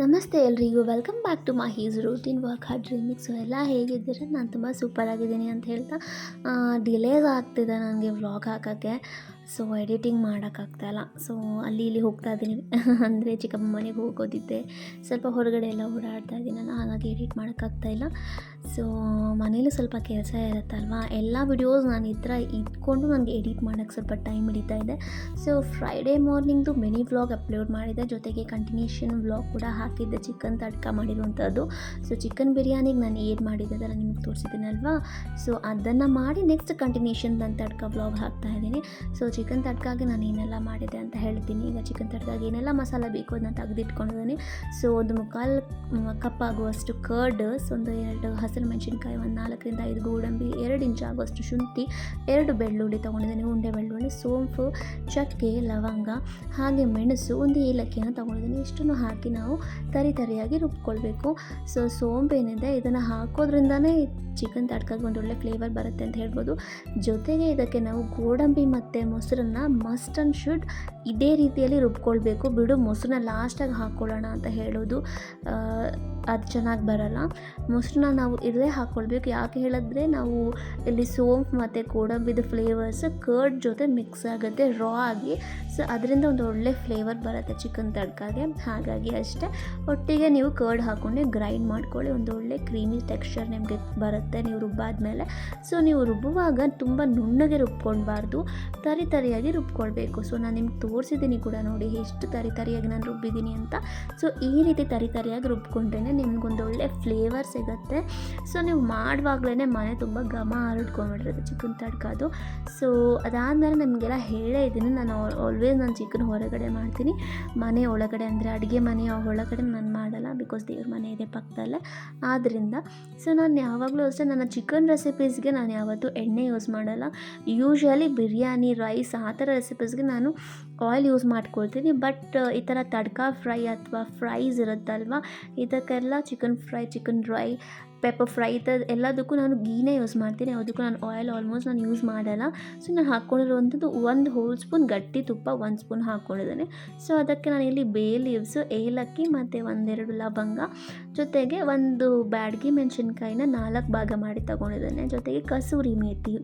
ನಮಸ್ತೆ ಎಲ್ರಿಗೂ, welcome back to my ಹೀಸ್ routine work hard dreaming. So ಎಲ್ಲ ಹೇಗಿದ್ದೀರ? ನಾನು ತುಂಬ ಸೂಪರ್ ಆಗಿದ್ದೀನಿ ಅಂತ ಹೇಳ್ತಾ ಡಿಲೇಸ್ ಆಗ್ತಿದೆ ನನಗೆ ವ್ಲಾಗ್ ಹಾಕೋಕ್ಕೆ. So editing ಮಾಡೋಕ್ಕಾಗ್ತಾಯಿಲ್ಲ. ಸೊ ಅಲ್ಲಿ ಇಲ್ಲಿ ಹೋಗ್ತಾ ಇದ್ದೀನಿ ಅಂದರೆ ಚಿಕ್ಕಮ್ಮ ಮನೆಗೆ ಹೋಗೋದಿದ್ದೆ, ಸ್ವಲ್ಪ ಹೊರಗಡೆ ಎಲ್ಲ ಓಡಾಡ್ತಾ ಇದ್ದೀನಲ್ಲ, ಹಾಗಾಗಿ ಎಡಿಟ್ ಮಾಡೋಕ್ಕಾಗ್ತಾಯಿಲ್ಲ. ಸೊ ಮನೇಲಿ ಸ್ವಲ್ಪ ಕೆಲಸ ಇರುತ್ತಲ್ವ, ಎಲ್ಲ ವಿಡಿಯೋಸ್ ನಾನು ಈ ಥರ ಇಟ್ಕೊಂಡು ನನಗೆ ಎಡಿಟ್ ಮಾಡೋಕ್ಕೆ ಸ್ವಲ್ಪ ಟೈಮ್ ಹಿಡಿತಾ ಇದೆ. ಸೊ ಫ್ರೈಡೇ ಮಾರ್ನಿಂಗ್ದು ಮಿನಿ ವ್ಲಾಗ್ ಅಪ್ಲೋಡ್ ಮಾಡಿದೆ, ಜೊತೆಗೆ ಕಂಟಿನ್ಯೂಷನ್ ವ್ಲಾಗ್ ಕೂಡ ಹಾಕಿದ್ದೆ ಚಿಕನ್ ತಡ್ಕ ಮಾಡಿರುವಂಥದ್ದು. ಸೊ ಚಿಕನ್ ಬಿರಿಯಾನಿಗೆ ನಾನು ಏನು ಮಾಡಿದ್ದೆ ಅದನ್ನು ನಿಮಗೆ ತೋರಿಸಿದ್ದೀನಲ್ವಾ. ಸೊ ಅದನ್ನು ಮಾಡಿ ನೆಕ್ಸ್ಟ್ ಕಂಟಿನ್ಯೂಷನ್ ನನ್ನ ತಡ್ಕ ವ್ಲಾಗ್ ಹಾಕ್ತಾಯಿದ್ದೀನಿ. ಸೊ ಚಿಕನ್ ತಡ್ಕಾಗೆ ನಾನು ಏನೆಲ್ಲ ಮಾಡಿದೆ ಅಂತ ಹೇಳ್ತೀನಿ. ಈಗ ಚಿಕನ್ ತಡ್ಕಾಗೆ ಏನೆಲ್ಲ ಮಸಾಲೆ ಬೇಕು ಅದನ್ನ ತೆಗೆದಿಟ್ಕೊಂಡಿದ್ದೀನಿ. ಸೊ ಒಂದು 3/4 ಕಪ್ ಆಗುವಷ್ಟು ಕರ್ಡ್, ಒಂದು 2 ಹಸಿರು ಮೆಣಸಿನ್ಕಾಯಿ, ಒಂದು 4ರಿಂದ 5 ಗೋಡಂಬಿ, 2 ಇಂಚ್ ಆಗುವಷ್ಟು ಶುಂಠಿ, 2 ಬೆಳ್ಳುಳ್ಳಿ ತೊಗೊಂಡಿದ್ದೀನಿ, ಉಂಡೆ ಬೆಳ್ಳುಳ್ಳಿ, ಸೋಂಪು, ಚಕ್ಕೆ, ಲವಂಗ, ಹಾಗೆ ಮೆಣಸು, ಒಂದು ಏಲಕ್ಕಿಯನ್ನು ತೊಗೊಂಡಿದ್ದೀನಿ. ಇಷ್ಟನ್ನು ಹಾಕಿ ನಾವು ತರಿಯಾಗಿ ರುಬ್ಕೊಳ್ಬೇಕು. ಸೊ ಸೋಂಪು ಏನಿದೆ ಇದನ್ನು ಹಾಕೋದ್ರಿಂದನೇ ಚಿಕನ್ ತಡ್ಕಾಗೆ ಒಂದೊಳ್ಳೆ ಫ್ಲೇವರ್ ಬರುತ್ತೆ ಅಂತ ಹೇಳ್ಬೋದು. ಜೊತೆಗೆ ಇದಕ್ಕೆ ನಾವು ಗೋಡಂಬಿ ಮತ್ತು ಮೊಸರನ್ನ ಮಸ್ಟ್ ಆ್ಯಂಡ್ ಶುಡ್ ಇದೇ ರೀತಿಯಲ್ಲಿ ರುಬ್ಕೊಳ್ಬೇಕು. ಬಿಡು ಮೊಸರನ್ನ ಲಾಸ್ಟಾಗಿ ಹಾಕ್ಕೊಳ್ಳೋಣ ಅಂತ ಹೇಳೋದು, ಅದು ಚೆನ್ನಾಗಿ ಬರೋಲ್ಲ. ಮೊಸರನ್ನ ನಾವು ಇಲ್ಲೇ ಹಾಕ್ಕೊಳ್ಬೇಕು. ಯಾಕೆ ಹೇಳಿದ್ರೆ ನಾವು ಇಲ್ಲಿ ಸೋಂಪು ಮತ್ತು ಗೋಡಂಬಿದು ಫ್ಲೇವರ್ಸ್ ಕರ್ಡ್ ಜೊತೆ ಮಿಕ್ಸ್ ಆಗುತ್ತೆ ರಾ ಆಗಿ. ಸೊ ಅದರಿಂದ ಒಂದು ಒಳ್ಳೆ ಫ್ಲೇವರ್ ಬರುತ್ತೆ ಚಿಕನ್ ತಡ್ಕಾಗೆ. ಹಾಗಾಗಿ ಅಷ್ಟೇ, ಒಟ್ಟಿಗೆ ನೀವು ಕರ್ಡ್ ಹಾಕ್ಕೊಂಡು ಗ್ರೈಂಡ್ ಮಾಡ್ಕೊಳ್ಳಿ. ಒಂದು ಒಳ್ಳೆ ಕ್ರೀಮಿ ಟೆಕ್ಸ್ಚರ್ ನಿಮಗೆ ಬರುತ್ತೆ ನೀವು ರುಬ್ಬಾದ್ಮೇಲೆ. ಸೊ ನೀವು ರುಬ್ಬುವಾಗ ತುಂಬ ನುಣ್ಣಗೆ ರುಬ್ಕೊಳ್ಬಾರ್ದು, ತರಿಯಾಗಿ ರುಬ್ಕೊಳ್ಬೇಕು. ಸೊ ನಾನು ನಿಮ್ಗೆ ತೋರಿಸಿದ್ದೀನಿ ಕೂಡ ನೋಡಿ ಎಷ್ಟು ತರಿಯಾಗಿ ನಾನು ರುಬ್ಬಿದ್ದೀನಿ ಅಂತ. ಸೊ ಈ ರೀತಿ ತರಿಯಾಗಿ ರುಬ್ಕೊಂಡ್ರೆ ನಿಮ್ಗೊಂದು ಒಳ್ಳೆ ಫ್ಲೇವರ್ ಸಿಗುತ್ತೆ. ಸೊ ನೀವು ಮಾಡುವಾಗಲೇ ಮನೆ ತುಂಬ ಘಮ ಹರಡ್ಕೊಂಡ್ಬಿಟ್ಟಿರುತ್ತೆ ಚಿಕನ್ ತಡ್ಕಾದು. ಸೊ ಅದಾದಮೇಲೆ ನಿಮಗೆಲ್ಲ ಹೇಳೇ ಇದ್ದೀನಿ, ನಾನು ಆಲ್ವೇಸ್ ನಾನು ಚಿಕನ್ ಹೊರಗಡೆ ಮಾಡ್ತೀನಿ, ಮನೆ ಒಳಗಡೆ ಅಂದರೆ ಅಡುಗೆ ಮನೆಯ ಒಳಗಡೆ ನಾನು ಮಾಡಲ್ಲ, ಬಿಕಾಸ್ ದೇವ್ರ ಮನೆ ಇದೆ ಪಕ್ಕದಲ್ಲೇ. ಆದ್ದರಿಂದ ಸೊ ನಾನು ಯಾವಾಗಲೂ ಅಷ್ಟೇ ನನ್ನ ಚಿಕನ್ ರೆಸಿಪೀಸ್ಗೆ ನಾನು ಯಾವತ್ತೂ ಎಣ್ಣೆ ಯೂಸ್ ಮಾಡಲ್ಲ. ಯೂಶ್ವಲಿ ಬಿರಿಯಾನಿ, ರೈಸ್ ಆ ಥರ ರೆಸಿಪೀಸ್ಗೆ ನಾನು ಆಯಿಲ್ ಯೂಸ್ ಮಾಡ್ಕೊಳ್ತೀನಿ. ಬಟ್ ಈ ಥರ ತಡ್ಕ ಫ್ರೈ ಅಥವಾ ಫ್ರೈಸ್ ಇರುತ್ತಲ್ವ, ಇದಕ್ಕೆಲ್ಲ chicken fry, chicken dry, pepper fry ಎಲ್ಲದಕ್ಕೂ ನಾನು ಗೀನೇ ಯೂಸ್ ಮಾಡ್ತೀನಿ. ಯಾವುದಕ್ಕೂ ನಾನು ಆಯಿಲ್ ಆಲ್ಮೋಸ್ಟ್ ನಾನು ಯೂಸ್ ಮಾಡಲ್ಲ. ಸೊ ನಾನು ಹಾಕ್ಕೊಂಡಿರುವಂಥದ್ದು 1 ಹೋಲ್ ಸ್ಪೂನ್ ಗಟ್ಟಿ ತುಪ್ಪ, 1 ಸ್ಪೂನ್ ಹಾಕ್ಕೊಂಡಿದ್ದೇನೆ. ಸೊ ಅದಕ್ಕೆ ನಾನು ಇಲ್ಲಿ ಬೇ ಲೀವ್ಸು, ಏಲಕ್ಕಿ ಮತ್ತು 1-2 ಲವಂಗ, ಜೊತೆಗೆ ಒಂದು ಬ್ಯಾಡಗಿ ಮೆಣಸಿನ್ಕಾಯಿನ 4 ಭಾಗ ಮಾಡಿ ತೊಗೊಂಡಿದ್ದೇನೆ. ಜೊತೆಗೆ ಕಸೂರಿ ಮೇಥಿ,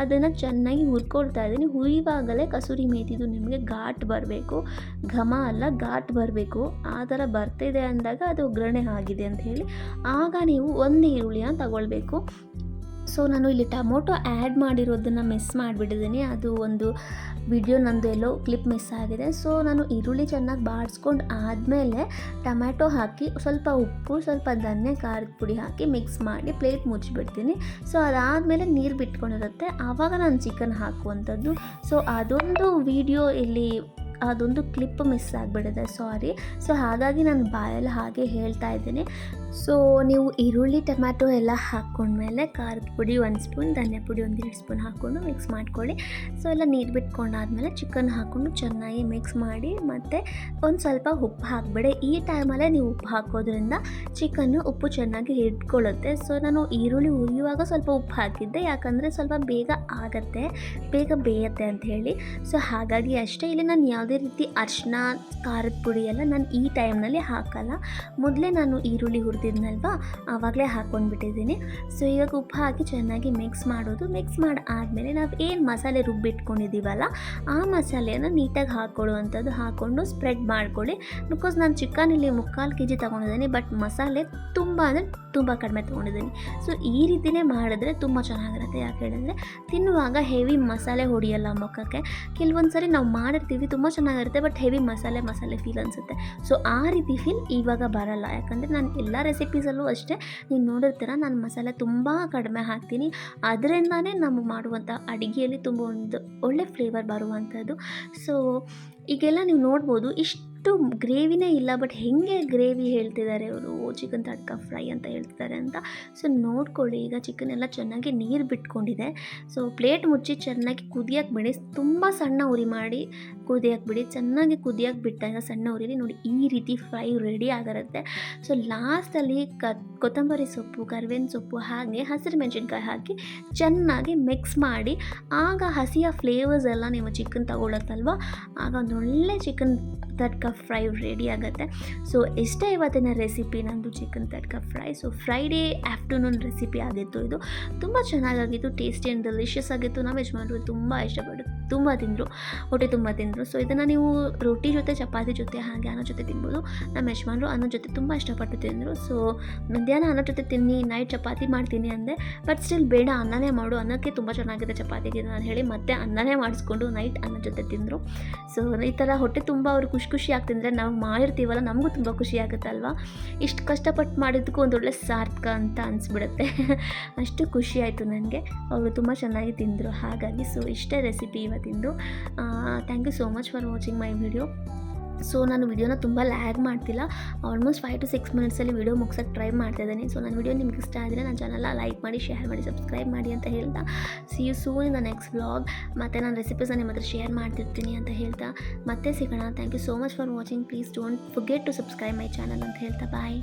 ಅದನ್ನು ಚೆನ್ನಾಗಿ ಹುರ್ಕೊಳ್ತಾ ಇದ್ದೀನಿ. ಹುರಿಯುವಾಗಲೇ ಕಸೂರಿ ಮೇಥಿದು ನಿಮಗೆ ಘಾಟ್ ಬರಬೇಕು, ಘಮ ಅಲ್ಲ ಘಾಟ್ ಬರಬೇಕು. ಆ ಥರ ಬರ್ತಿದೆ ಅಂದಾಗ ಅದು ಒಗ್ಗರಣೆ ಆಗಿದೆ ಅಂತ ಹೇಳಿ. ಆಗ ನೀವು 1 ಈರುಳ್ಳಿಯನ್ನು ತಗೊಳ್ಬೇಕು. ಸೊ ನಾನು ಇಲ್ಲಿ ಟೊಮೊಟೊ ಆ್ಯಡ್ ಮಾಡಿರೋದನ್ನು ಮಿಸ್ ಮಾಡಿಬಿಟ್ಟಿದ್ದೀನಿ, ಅದು ಒಂದು ವಿಡಿಯೋ ನಂದು ಎಲ್ಲೋ ಕ್ಲಿಪ್ ಮಿಸ್ ಆಗಿದೆ. ಸೊ ನಾನು ಈರುಳ್ಳಿ ಚೆನ್ನಾಗಿ ಬಾಡಿಸ್ಕೊಂಡು ಆದಮೇಲೆ ಟೊಮ್ಯಾಟೊ ಹಾಕಿ, ಸ್ವಲ್ಪ ಉಪ್ಪು, ಸ್ವಲ್ಪ ಧನ್ಯ ಖಾರದ ಪುಡಿ ಹಾಕಿ ಮಿಕ್ಸ್ ಮಾಡಿ ಪ್ಲೇಟ್ ಮುಚ್ಚಿಬಿಡ್ತೀನಿ. ಸೊ ಅದಾದಮೇಲೆ ನೀರು ಬಿಟ್ಕೊಂಡಿರುತ್ತೆ, ಆವಾಗ ನಾನು ಚಿಕನ್ ಹಾಕುವಂಥದ್ದು. ಸೊ ಅದೊಂದು ವಿಡಿಯೋ ಇಲ್ಲಿ, ಅದೊಂದು ಕ್ಲಿಪ್ ಮಿಸ್ ಆಗಿಬಿಟ್ಟಿದೆ, ಸಾರಿ. ಸೊ ಹಾಗಾಗಿ ನಾನು ಬಾಯಲ್ಲಿ ಹಾಗೆ ಹೇಳ್ತಾ ಇದ್ದೀನಿ. ಸೊ ನೀವು ಈರುಳ್ಳಿ ಟೊಮ್ಯಾಟೊ ಎಲ್ಲ ಹಾಕ್ಕೊಂಡ್ಮೇಲೆ ಖಾರದ ಪುಡಿ 1 ಸ್ಪೂನ್, ಧನಿಯಾ ಪುಡಿ 1-2 ಸ್ಪೂನ್ ಹಾಕ್ಕೊಂಡು ಮಿಕ್ಸ್ ಮಾಡ್ಕೊಳ್ಳಿ. ಸೊ ಎಲ್ಲ ನೀರು ಬಿಟ್ಕೊಂಡಾದ್ಮೇಲೆ ಚಿಕನ್ ಹಾಕ್ಕೊಂಡು ಚೆನ್ನಾಗಿ ಮಿಕ್ಸ್ ಮಾಡಿ, ಮತ್ತು ಒಂದು ಸ್ವಲ್ಪ ಉಪ್ಪು ಹಾಕಿಬಿಡಿ. ಈ ಟೈಮಲ್ಲೇ ನೀವು ಉಪ್ಪು ಹಾಕೋದ್ರಿಂದ ಚಿಕನ್ನು ಉಪ್ಪು ಚೆನ್ನಾಗಿ ಹಿಡ್ಕೊಳ್ಳುತ್ತೆ. ಸೊ ನಾನು ಈರುಳ್ಳಿ ಹುರಿಯುವಾಗ ಸ್ವಲ್ಪ ಉಪ್ಪು ಹಾಕಿದ್ದೆ, ಯಾಕಂದರೆ ಸ್ವಲ್ಪ ಬೇಗ ಆಗುತ್ತೆ, ಬೇಗ ಬೇಯುತ್ತೆ ಅಂತ ಹೇಳಿ. ಸೊ ಹಾಗಾಗಿ ಅಷ್ಟೇ. ಇಲ್ಲಿ ನಾನು ಯಾವುದೇ ರೀತಿ ಅರಿಶಿನ, ಖಾರದ ಪುಡಿ ಎಲ್ಲ ನಾನು ಈ ಟೈಮ್ನಲ್ಲಿ ಹಾಕಲ್ಲ. ಮೊದಲೇ ನಾನು ಈರುಳ್ಳಿ ಹುರಿದಿದ್ನಲ್ವ, ಆವಾಗಲೇ ಹಾಕ್ಕೊಂಡ್ಬಿಟ್ಟಿದ್ದೀನಿ. ಸೊ ಈಗ ಉಪ್ಪು ಹಾಕಿ ಚೆನ್ನಾಗಿ ಮಿಕ್ಸ್ ಮಾಡೋದು. ಮಿಕ್ಸ್ ಮಾಡಿ ಆದಮೇಲೆ ನಾವು ಏನು ಮಸಾಲೆ ರುಬ್ಬಿಟ್ಕೊಂಡಿದ್ದೀವಲ್ಲ, ಆ ಮಸಾಲೆಯನ್ನು ನೀಟಾಗಿ ಹಾಕ್ಕೊಳ್ಳುವಂಥದ್ದು, ಹಾಕ್ಕೊಂಡು ಸ್ಪ್ರೆಡ್ ಮಾಡ್ಕೊಳ್ಳಿ. ಬಿಕಾಸ್ ನಾನು ಚಿಕನ್ ಇಲ್ಲಿ 3/4 kg ತೊಗೊಂಡಿದ್ದೀನಿ, ಬಟ್ ಮಸಾಲೆ ತುಂಬ ಅಂದರೆ ತುಂಬ ಕಡಿಮೆ ತೊಗೊಂಡಿದ್ದೀನಿ. ಸೊ ಈ ರೀತಿಯೇ ಮಾಡಿದ್ರೆ ತುಂಬ ಚೆನ್ನಾಗಿರುತ್ತೆ. ಯಾಕೆ ಹೇಳಿದ್ರೆ ತಿನ್ನುವಾಗ ಹೆವಿ ಮಸಾಲೆ ಹೊಡೆಯಲ್ಲ ಮುಖಕ್ಕೆ. ಕೆಲವೊಂದು ಸರಿ ನಾವು ಮಾಡಿರ್ತೀವಿ, ತುಂಬ ಚೆನ್ನಾಗಿರುತ್ತೆ, ಬಟ್ ಹೆವಿ ಮಸಾಲೆ ಫೀಲ್ ಅನಿಸುತ್ತೆ. ಸೊ ಆ ರೀತಿ ಫೀಲ್ ಇವಾಗ ಬರಲ್ಲ. ಯಾಕಂದರೆ ನಾನು ಎಲ್ಲ ರೆಸಿಪೀಸಲ್ಲೂ ಅಷ್ಟೇ, ನೀವು ನೋಡಿರ್ತೀರ ನಾನು ಮಸಾಲೆ ತುಂಬ ಕಡಿಮೆ ಹಾಕ್ತೀನಿ. ಅದರಿಂದನೇ ನಾವು ಮಾಡುವಂಥ ಅಡುಗೆಯಲ್ಲಿ ತುಂಬ ಒಂದು ಒಳ್ಳೆ ಫ್ಲೇವರ್ ಬರುವಂಥದ್ದು. ಸೊ ಈಗೆಲ್ಲ ನೀವು ನೋಡ್ಬೋದು, ಇಷ್ಟು ಗ್ರೇವಿನೇ ಇಲ್ಲ, ಬಟ್ ಹೇಗೆ ಗ್ರೇವಿ ಹೇಳ್ತಿದ್ದಾರೆ ಅವರು, ಚಿಕನ್ ತಡ್ಕ ಫ್ರೈ ಅಂತ ಹೇಳ್ತಿದ್ದಾರೆ ಅಂತ. ಸೊ ನೋಡ್ಕೊಳ್ಳಿ, ಈಗ ಚಿಕನ್ ಎಲ್ಲ ಚೆನ್ನಾಗಿ ನೀರು ಬಿಟ್ಕೊಂಡಿದೆ. ಸೊ ಪ್ಲೇಟ್ ಮುಚ್ಚಿ ಚೆನ್ನಾಗಿ ಕುದಿಯೋಕ್ಕೆ ಬಿಡಿ, ತುಂಬ ಸಣ್ಣ ಉರಿ ಮಾಡಿ ಕುದಿಯೋಕ್ಕೆ ಬಿಡಿ. ಚೆನ್ನಾಗಿ ಕುದಿಯೋಕ್ಕೆ ಬಿಟ್ಟಾಗ ಸಣ್ಣ ಉರಿಲಿ ನೋಡಿ ಈ ರೀತಿ ಫ್ರೈ ರೆಡಿ ಆಗಿರುತ್ತೆ. ಸೊ ಲಾಸ್ಟಲ್ಲಿ ಕೊತ್ತಂಬರಿ ಸೊಪ್ಪು, ಕರಿಬೇವಿನ ಸೊಪ್ಪು, ಹಾಗೆ ಹಸಿರು ಮೆಣಸಿನ್ಕಾಯಿ ಹಾಕಿ ಚೆನ್ನಾಗಿ ಮಿಕ್ಸ್ ಮಾಡಿ, ಆಗ ಹಸಿಯ ಫ್ಲೇವರ್ಸ್ ಎಲ್ಲ ನೀವು ಚಿಕನ್ ತಗೊಳತ್ತಲ್ವ, ಆಗ ಒಂದೊಳ್ಳೆ ಚಿಕನ್ ತಡ್ಕ ಫ್ರೈ ರೆಡಿ ಆಗುತ್ತೆ. ಸೊ ಇಷ್ಟೇ ಇವತ್ತಿನ ರೆಸಿಪಿ ನಂದು chicken tadka fry. So Friday afternoon recipe ಆಗಿತ್ತು ಇದು. ತುಂಬ ಚೆನ್ನಾಗಾಗಿತ್ತು, ಟೇಸ್ಟಿ ಆ್ಯಂಡ್ ಡೆಲಿಷಿಯಸ್ ಆಗಿತ್ತು. ನಮ್ಮ ಯಜಮಾನರು ತುಂಬ ಇಷ್ಟಪಟ್ಟು ತುಂಬ ತಿಂದರು, ಹೊಟ್ಟೆ ತುಂಬ ತಿಂದರು. ಸೊ ಇದನ್ನು ನೀವು ರೊಟ್ಟಿ ಜೊತೆ, ಚಪಾತಿ ಜೊತೆ, ಹಾಗೆ ಅನ್ನದ ಜೊತೆ ತಿನ್ಬೋದು. ನಮ್ಮ ಯಜಮಾನರು ಅನ್ನದ ಜೊತೆ ತುಂಬ ಇಷ್ಟಪಟ್ಟು ತಿಂದರು. ಸೊ ಮಧ್ಯಾಹ್ನ ಅನ್ನದ ಜೊತೆ ತಿನ್ನಿ, ನೈಟ್ ಚಪಾತಿ ಮಾಡ್ತೀನಿ ಅಂದೆ. ಬಟ್ ಸ್ಟಿಲ್ ಬೇಡ, ಅನ್ನನೇ ಮಾಡು, ಅನ್ನಕ್ಕೆ ತುಂಬ ಚೆನ್ನಾಗಿದೆ ಚಪಾತಿಗೆ ನಾನು ಹೇಳಿ ಮತ್ತೆ ಅನ್ನನೇ ಮಾಡಿಸ್ಕೊಂಡು ನೈಟ್ ಅನ್ನದ ಜೊತೆ ತಿಂದರು. ಸೊ ಈ ಥರ ಹೊಟ್ಟೆ ತುಂಬ ಅವರು ಖುಷಿ ಆಗ್ತಿದ್ರೆ ನಾವು ಮಾಡಿರ್ತೀವಲ್ಲ, ನಮಗೂ ತುಂಬ ಖುಷಿ ಆಗುತ್ತೆ ಅಲ್ವಾ. ಇಷ್ಟು ಕಷ್ಟಪಟ್ಟು ಮಾಡಿದ್ದಕ್ಕೂ ಒಂದೊಳ್ಳೆ ಸಾರ್ಥಕ ಅಂತ ಅನಿಸ್ಬಿಡುತ್ತೆ. ಅಷ್ಟು ಖುಷಿ ಆಯಿತು ನನಗೆ. ಅವರು ತುಂಬ ಚೆನ್ನಾಗಿ ತಿಂದರು ಹಾಗಾಗಿ. ಸೊ ಇಷ್ಟೇ ರೆಸಿಪಿ ಇವತ್ತಿಂದು. Thank you so much for watching my video. So ನಾನು ವಿಡಿಯೋನ ತುಂಬ ಲ್ಯಾಗ್ ಮಾಡ್ತಿಲ್ಲ, ಆಲ್ಮೋಸ್ಟ್ 5 to 6 ಮಿನಿಟ್ಸಲ್ಲಿ ವಿಡಿಯೋ ಮುಗ್ಸೋಕ್ಕೆ ಟ್ರೈ ಮಾಡ್ತಾಯಿದ್ದೀನಿ. ಸೊ ನನ್ನ ವಿಡಿಯೋ ನಿಮ್ಗೆ ಇಷ್ಟ ಆದರೆ ನನ್ನ ಚಾನಲ್ನ ಲೈಕ್ ಮಾಡಿ, ಶೇರ್ ಮಾಡಿ, ಸಬ್ಸ್ಕ್ರೈಬ್ ಮಾಡಿ ಅಂತ ಹೇಳ್ತಾ see you soon in the next vlog. ಮತ್ತು ನಾನು ರೆಸಿಪೀಸ್ನ ನಿಮ್ಮ ಹತ್ರ ಶೇರ್ ಮಾಡ್ತಿರ್ತೀನಿ ಅಂತ ಹೇಳ್ತಾ ಮತ್ತೆ ಸಿಗೋಣ. Thank you so much for watching. Please don't forget to subscribe my channel ಅಂತ ಹೇಳ್ತಾ ಬಾಯ್.